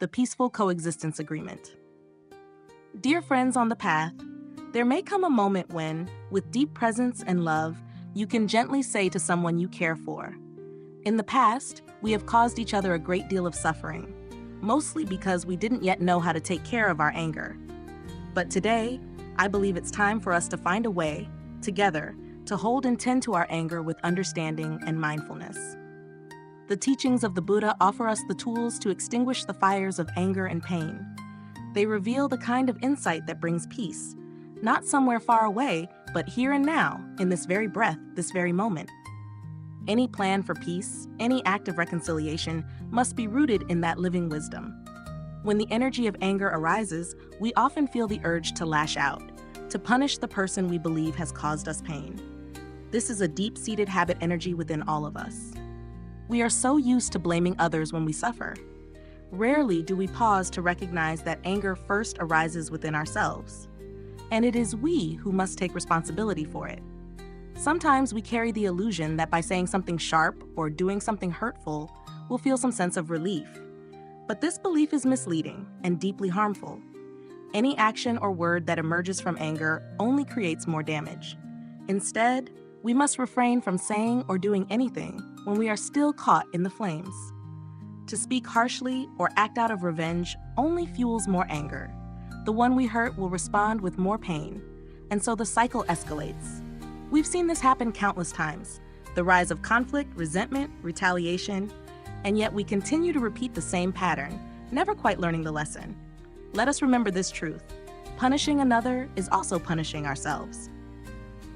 the peaceful coexistence agreement. Dear friends on the path, there may come a moment when, with deep presence and love, you can gently say to someone you care for, "In the past, we have caused each other a great deal of suffering, mostly because we didn't yet know how to take care of our anger. But today, I believe it's time for us to find a way, together, to hold and tend to our anger with understanding and mindfulness." The teachings of the Buddha offer us the tools to extinguish the fires of anger and pain. They reveal the kind of insight that brings peace, not somewhere far away, but here and now, in this very breath, this very moment. Any plan for peace, any act of reconciliation, must be rooted in that living wisdom. When the energy of anger arises, we often feel the urge to lash out, to punish the person we believe has caused us pain. This is a deep-seated habit energy within all of us. We are so used to blaming others when we suffer. Rarely do we pause to recognize that anger first arises within ourselves, and it is we who must take responsibility for it. Sometimes we carry the illusion that by saying something sharp or doing something hurtful, we'll feel some sense of relief. But this belief is misleading and deeply harmful. Any action or word that emerges from anger only creates more damage. Instead, we must refrain from saying or doing anything when we are still caught in the flames. To speak harshly or act out of revenge only fuels more anger. The one we hurt will respond with more pain, and so the cycle escalates. We've seen this happen countless times, the rise of conflict, resentment, retaliation, and yet we continue to repeat the same pattern, never quite learning the lesson. Let us remember this truth: punishing another is also punishing ourselves.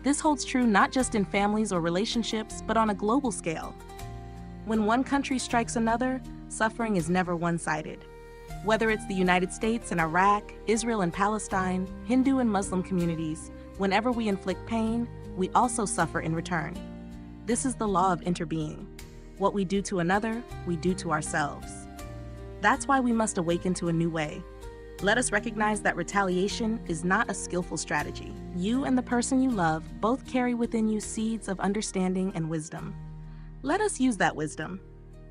This holds true not just in families or relationships, but on a global scale. When one country strikes another, suffering is never one-sided. Whether it's the United States and Iraq, Israel and Palestine, Hindu and Muslim communities, whenever we inflict pain, we also suffer in return. This is the law of interbeing. What we do to another, we do to ourselves. That's why we must awaken to a new way. Let us recognize that retaliation is not a skillful strategy. You and the person you love both carry within you seeds of understanding and wisdom. Let us use that wisdom.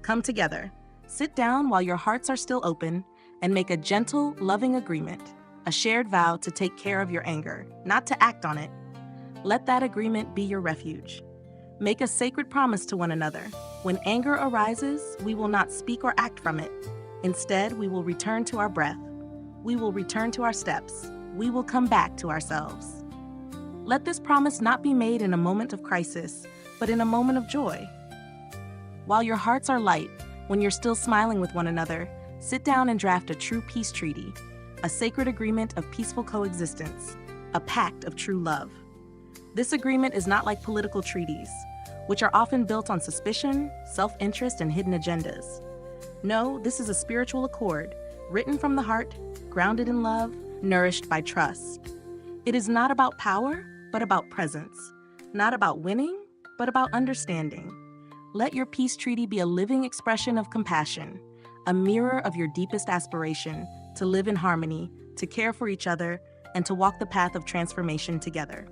Come together, sit down while your hearts are still open, and make a gentle, loving agreement, a shared vow to take care of your anger, not to act on it. Let that agreement be your refuge. Make a sacred promise to one another. When anger arises, we will not speak or act from it. Instead, we will return to our breath. We will return to our steps. We will come back to ourselves. Let this promise not be made in a moment of crisis, but in a moment of joy. While your hearts are light, when you're still smiling with one another, sit down and draft a true peace treaty, a sacred agreement of peaceful coexistence, a pact of true love. This agreement is not like political treaties, which are often built on suspicion, self-interest, and hidden agendas. No, this is a spiritual accord, written from the heart, grounded in love, nourished by trust. It is not about power, but about presence. Not about winning, but about understanding. Let your peace treaty be a living expression of compassion, a mirror of your deepest aspiration to live in harmony, to care for each other, and to walk the path of transformation together.